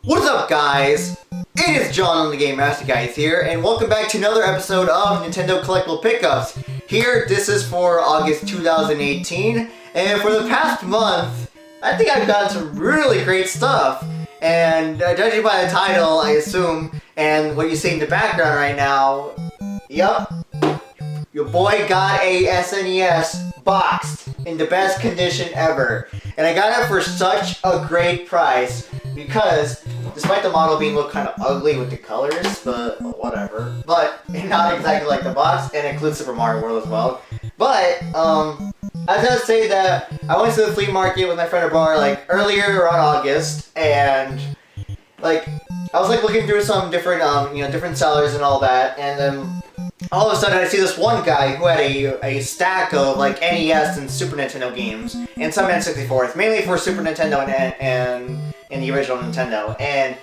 What is up, guys? It is John, the Game Master Guys here, and welcome back to another episode of Nintendo Collectible Pickups. Here, this is for August 2018, and for the past month, I think I've gotten some really great stuff. And judging by the title, I assume, and what you see in the background right now, yup, your boy got a SNES boxed in the best condition ever. And I got it for such a great price because, despite the model being look kind of ugly with the colors, but whatever. But not exactly like the box, and it includes Super Mario World as well. But I was gonna say that I went to the flea market with my friend Abar like earlier around August, and like I was like looking through some different different sellers and all that, and then all of a sudden I see this one guy who had a stack of like NES and Super Nintendo games and some N64s, mainly for Super Nintendo and the original Nintendo, and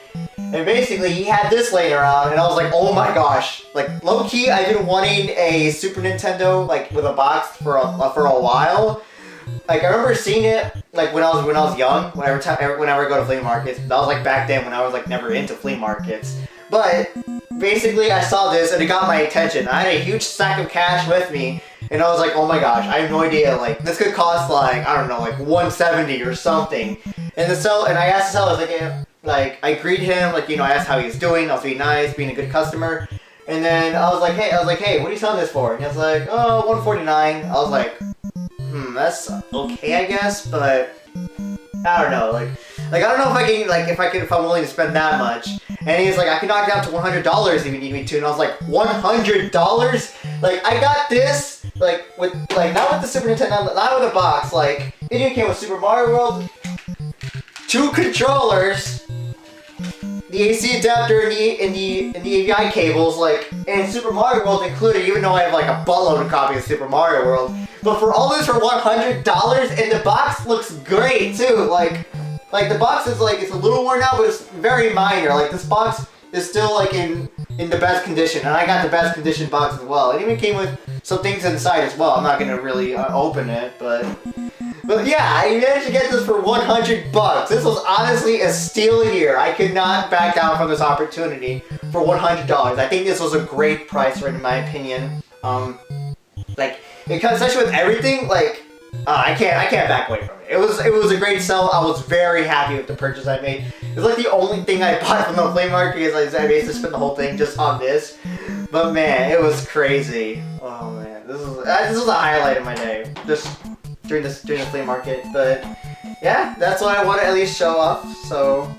basically he had this laying around, and I was like, oh my gosh, like low key I've been wanting a Super Nintendo like with a box for a while. Like I remember seeing it like when I was young, whenever I go to flea markets. That was like back then when I was like never into flea markets. But basically I saw this and it got my attention. I had a huge stack of cash with me, and I was like, oh my gosh, I have no idea, like this could cost like, I don't know, like $170 or something. And I asked the seller, like I greeted him, like, I asked how he was doing. I was being nice, being a good customer. And then I was like, hey, what are you selling this for? And he was like, oh, $149. I was like, that's okay, I guess, but I don't know, like I don't know if I'm willing to spend that much. And he's like, I can knock it down to $100 if you need me to. And I was like, $100? Like I got this, like with not with the Super Nintendo, not with a box. Like it even came with Super Mario World, 2 controllers, the AC adapter, and the AVI cables, like, and Super Mario World included, even though I have like a buttload of copies of Super Mario World. But for all this for $100, and the box looks great too. Like the box is like, it's a little worn out, but it's very minor. Like this box is still like in the best condition, and I got the best condition box as well. It even came with some things inside as well. I'm not gonna really open it, but yeah, I managed to get this for $100. This was honestly a steal here. I could not back down from this opportunity for $100. I think this was a great price, right, in my opinion. Like, because especially with everything, like, I can't back away from it. It was a great sell. I was very happy with the purchase I made. It's like the only thing I bought from the flea market is I basically spent the whole thing just on this. But man, it was crazy. Oh man, this was a highlight of my day. Just during the flea market. But yeah, that's what I want to at least show off. So,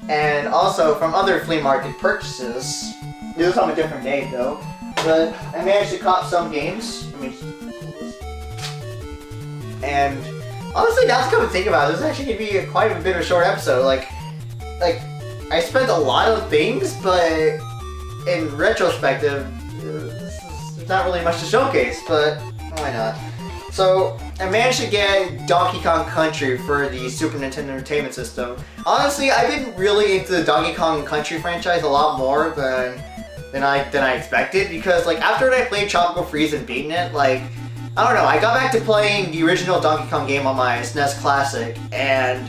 and also from other flea market purchases. This was on a different day though. But I managed to cop some games. And honestly, now to come and think about it, this is actually going to be quite a bit of a short episode. Like I spent a lot of things, but in retrospective, there's not really much to showcase, but why not? So, I managed to get Donkey Kong Country for the Super Nintendo Entertainment System. Honestly, I've been really into the Donkey Kong Country franchise a lot more than I expected, because like after I played Tropical Freeze and beaten it, like, I don't know, I got back to playing the original Donkey Kong game on my SNES Classic, and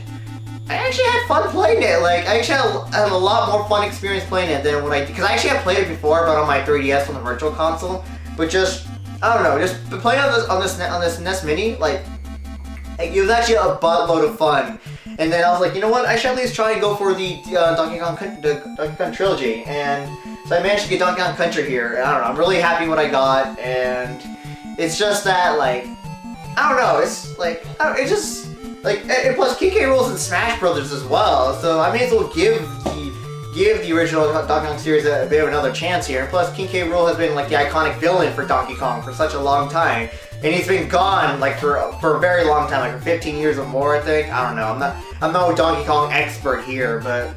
I actually had fun playing it. Like, I actually had a lot more fun experience playing it than because I actually had played it before, but on my 3DS on the Virtual Console. But just, I don't know, just playing on this NES Mini, like it was actually a buttload of fun. And then I was like, you know what, I should at least try and go for the Donkey Kong trilogy. And so I managed to get Donkey Kong Country here. And I don't know, I'm really happy what I got, and it's just that, like, I don't know, it's like, it's just, like, and plus King K. Rool's in Smash Brothers as well, so I may as well give the original Donkey Kong series a bit of another chance here. And plus King K. Rool has been like the iconic villain for Donkey Kong for such a long time, and he's been gone like for a very long time, like for 15 years or more, I think. I don't know, I'm no Donkey Kong expert here, but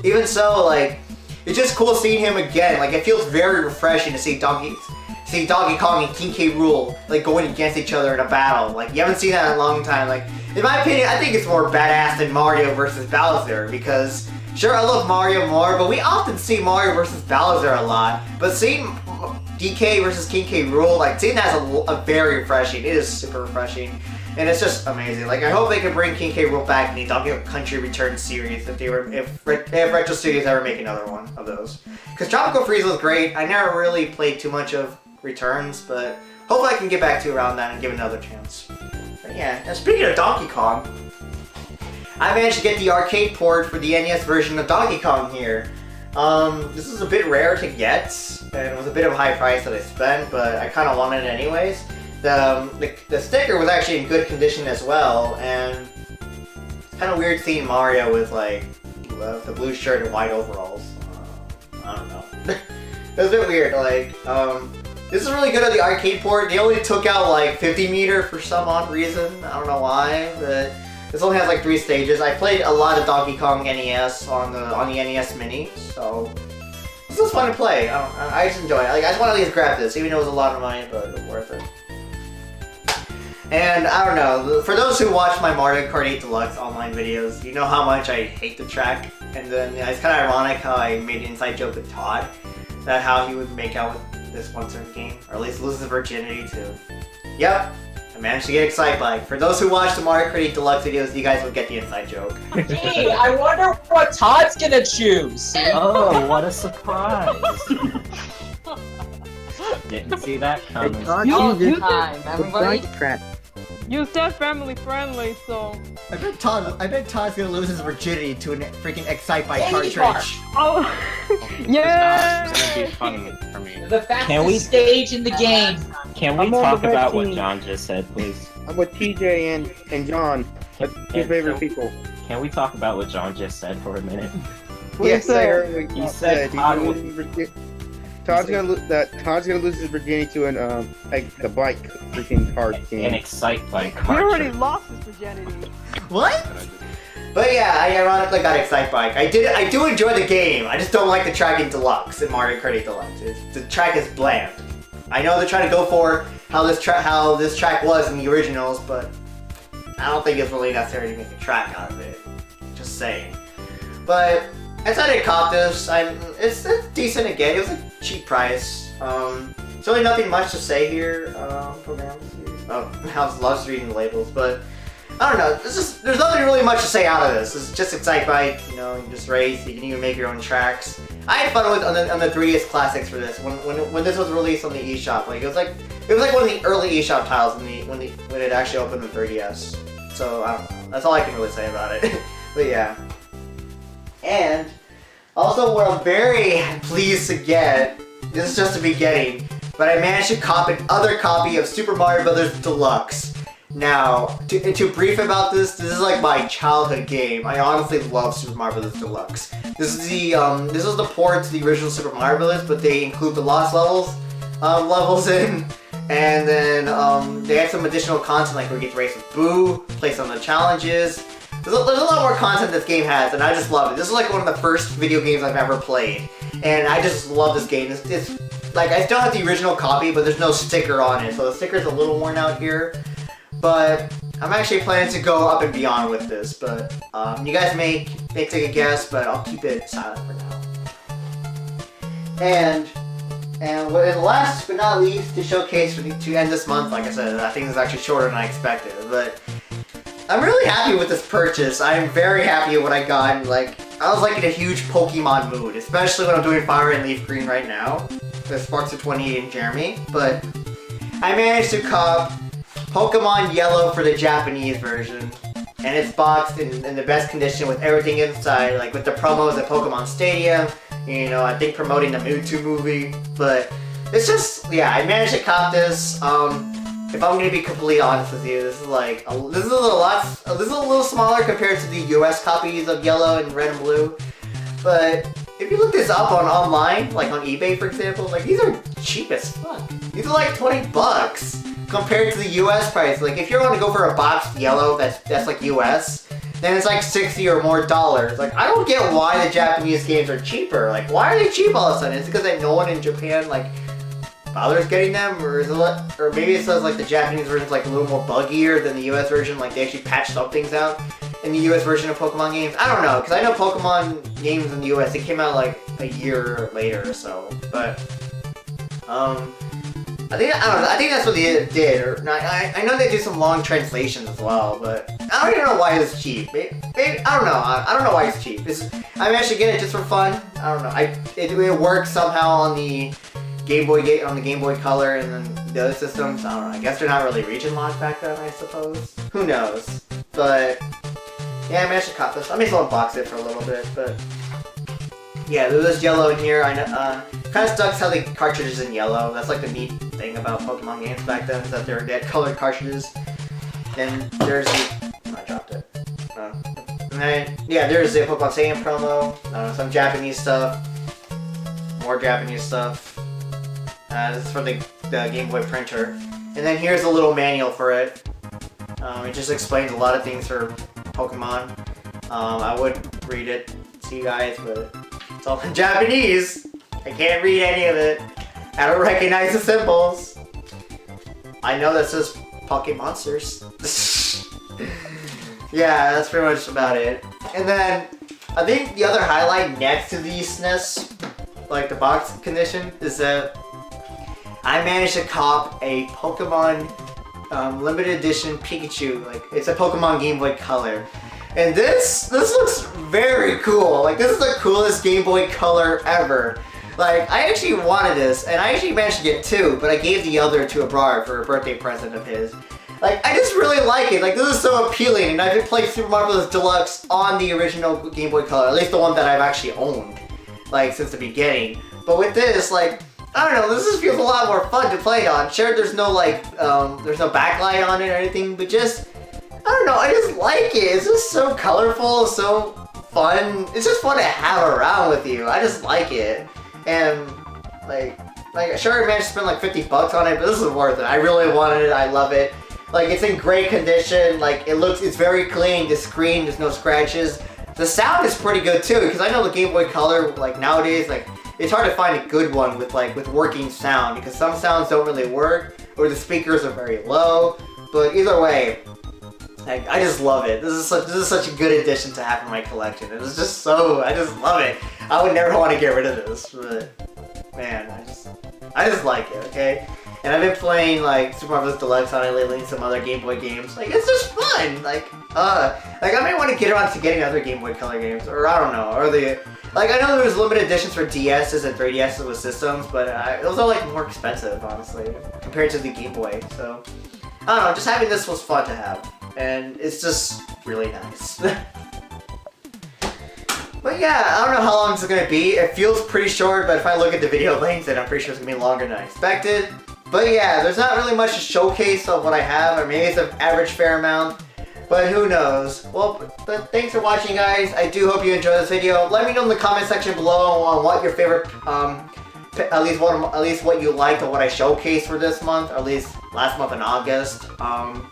even so, like, it's just cool seeing him again. Like, it feels very refreshing to see Donkey Kong and King K. Rool like going against each other in a battle. Like, you haven't seen that in a long time. Like, in my opinion, I think it's more badass than Mario versus Bowser, because sure, I love Mario more, but we often see Mario versus Bowser a lot. But seeing DK versus King K. Rool, like, seeing that's a very refreshing. It is super refreshing. And it's just amazing. Like, I hope they can bring King K. Rool back in the Donkey Kong Country Return series if Retro Studios ever make another one of those. Because Tropical Freeze was great. I never really played too much of Returns, but hopefully I can get back to around that and give it another chance. But yeah, and speaking of Donkey Kong, I managed to get the arcade port for the NES version of Donkey Kong here. This is a bit rare to get, and it was a bit of a high price that I spent, but I kind of wanted it anyways. The sticker was actually in good condition as well, and it's kind of weird seeing Mario with like the blue shirt and white overalls. I don't know. It was a bit weird. Like, this is really good on the arcade port. They only took out like 50 meter for some odd reason. I don't know why, but this only has like 3 stages. I played a lot of Donkey Kong NES on the NES Mini, so this was fun to play. I just enjoy it. Like, I just want to at least grab this, even though it was a lot of money, but it was worth it. And I don't know, for those who watch my Mario Kart 8 Deluxe online videos, you know how much I hate the track. And then it's kind of ironic how I made an inside joke with Todd, that how he would make out with this one certain game, or at least lose his virginity to. Yep, I managed to get Excitebike. For those who watch the Mario Kart 8 Deluxe videos, you guys will get the inside joke. Gee, I wonder what Todd's gonna choose. Oh, what a surprise! Didn't see that coming. Time, everybody. You said family friendly, so. I bet Todd's gonna lose his virginity to a freaking Excitebike Candy cartridge. Oh, yeah. It's gonna be fun for me. The fastest stage in the game. Can we I'm on talk the red about what team. John just said, please? I'm with TJ and John. Two favorite people. Can we talk about what John just said for a minute? Yes, I heard what He said Todd would- Todd's gonna lose his virginity to the bike freaking card An game. Excitebike He already cartridge. lost his virginity. What? But yeah, I ironically got Excitebike. I do enjoy the game. I just don't like the track in Deluxe, in Mario Kart 8 Deluxe. The track is bland. I know they're trying to go for how this track was in the originals, but I don't think it's really necessary to make a track out of it. Just saying. But I decided to cop this. It's decent again. It was a cheap price. There's really nothing much to say here. Program series. Oh, I was lost reading the labels, but I don't know. There's nothing really much to say out of this. It's just Excitebike. You know, you just race. You can even make your own tracks. I had fun with on the 3DS classics for this. When this was released on the eShop, like it was like one of the early eShop titles when it actually opened the 3DS. So I don't know. That's all I can really say about it. But yeah. And also what I'm very pleased to get, this is just the beginning, but I managed to cop another copy of Super Mario Bros. Deluxe. Now, to brief about this is like my childhood game. I honestly love Super Mario Bros. Deluxe. This is the port to the original Super Mario Bros., but they include the lost levels in, and then they have some additional content like where you get to race with Boo, play some of the challenges. There's a lot more content this game has, and I just love it. This is like one of the first video games I've ever played, and I just love this game. It's like, I still have the original copy, but there's no sticker on it, so the sticker's a little worn out here. But I'm actually planning to go up and beyond with this, but you guys may take a guess, but I'll keep it silent for now. And last but not least, to showcase to end this month, like I said, I think it's actually shorter than I expected, but I'm really happy with this purchase. I'm very happy with what I got, and like, I was like in a huge Pokemon mood, especially when I'm doing Fire and Leaf Green right now, with Sparks of 28 and Jeremy, but I managed to cop Pokemon Yellow for the Japanese version, and it's boxed in the best condition with everything inside, like with the promos at Pokemon Stadium, you know, I think promoting the Mewtwo movie, but it's just, yeah, I managed to cop this. If I'm gonna be completely honest with you, this is a little smaller compared to the US copies of Yellow and Red and Blue, but if you look this up online, like on eBay for example, like these are cheap as fuck. These are like 20 bucks compared to the US price. Like if you're going to go for a boxed Yellow that's like US, then it's like $60 or more. Like I don't get why the Japanese games are cheaper. Like why are they cheap all of a sudden? Is it because that no one in Japan like bothers getting them, or maybe it says like the Japanese version's like a little more buggier than the US version, like they actually patched some things out in the US version of Pokemon games. I don't know, because I know Pokemon games in the US, they came out like a year later or so, but I don't know. I think that's what they did. Or I know they do some long translations as well, but I don't even know why it's cheap. I don't know. I don't know why it's cheap. I managed to get it just for fun. I don't know. It works somehow on the Game Boy Color and then the other systems. I don't know. I guess they're not really region locked back then, I suppose. Who knows? But yeah, I managed to cop this. I may as well unbox it for a little bit, but yeah, there's this yellow in here. I know. Kind of sucks how the cartridge is in yellow. That's like the neat thing about Pokemon games back then, is that they had colored cartridges. Then there's the... I dropped it. And then, yeah, there's the Pokemon Stadium promo. Some Japanese stuff. More Japanese stuff. This is for the Game Boy printer. And then here's a little manual for it. It just explains a lot of things for Pokemon. I would read it to you guys, but it's all in Japanese. I can't read any of it. I don't recognize the symbols. I know that says Pocket Monsters. Yeah, that's pretty much about it. And then, I think the other highlight next to the SNES, like the box condition, is that I managed to cop a Pokemon limited edition Pikachu. Like, it's a Pokemon Game Boy Color. And this looks very cool. Like, this is the coolest Game Boy Color ever. Like, I actually wanted this, and I actually managed to get two, but I gave the other to a brother for a birthday present of his. Like, I just really like it. Like, this is so appealing, and I've been playing Super Mario Bros. Deluxe on the original Game Boy Color, at least the one that I've actually owned, like, since the beginning. But with this, like, I don't know, this just feels a lot more fun to play on. Sure, there's no, like, there's no backlight on it or anything, but just, I don't know, I just like it. It's just so colorful, so fun. It's just fun to have around with you. I just like it. And, like sure I managed to spend like 50 bucks on it, but this is worth it. I really wanted it. I love it. Like, it's in great condition. Like, it's very clean. The screen, there's no scratches. The sound is pretty good too, because I know the Game Boy Color, like, nowadays, like, it's hard to find a good one with working sound, because some sounds don't really work, or the speakers are very low. But either way, like, I just love it. This is such a good addition to have in my collection. It was just so, I just love it. I would never want to get rid of this, but man, I just like it, okay? And I've been playing like Super Mario Bros. Deluxe on it lately and some other Game Boy games. Like, it's just fun. Like I might want to get around to getting other Game Boy Color games, or I don't know, or like, I know there was limited editions for DS's and 3DS's with systems, but those are like more expensive, honestly, compared to the Game Boy. So I don't know, just having this was fun to have, and it's just really nice. But yeah, I don't know how long this is going to be. It feels pretty short, but if I look at the video length, then I'm pretty sure it's going to be longer than I expected. But yeah, there's not really much to showcase of what I have, or maybe it's an average fair amount, but who knows. Well, but thanks for watching, guys. I do hope you enjoyed this video. Let me know in the comment section below on what your favorite, at least what you liked or what I showcased for this month, or at least last month in August. I'm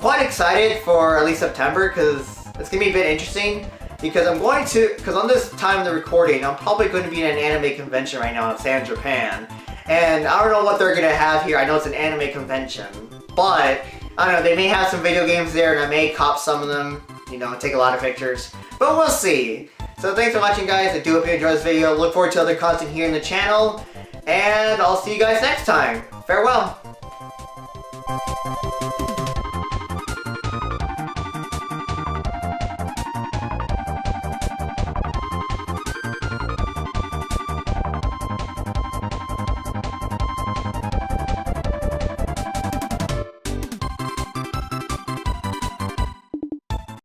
quite excited for at least September, because it's going to be a bit interesting. Because on this time of the recording, I'm probably going to be in an anime convention right now in San Japan. And I don't know what they're going to have here. I know it's an anime convention. But, I don't know, they may have some video games there, and I may cop some of them, you know, take a lot of pictures. But we'll see. So thanks for watching, guys. I do hope you enjoyed this video. Look forward to other content here in the channel. And I'll see you guys next time. Farewell.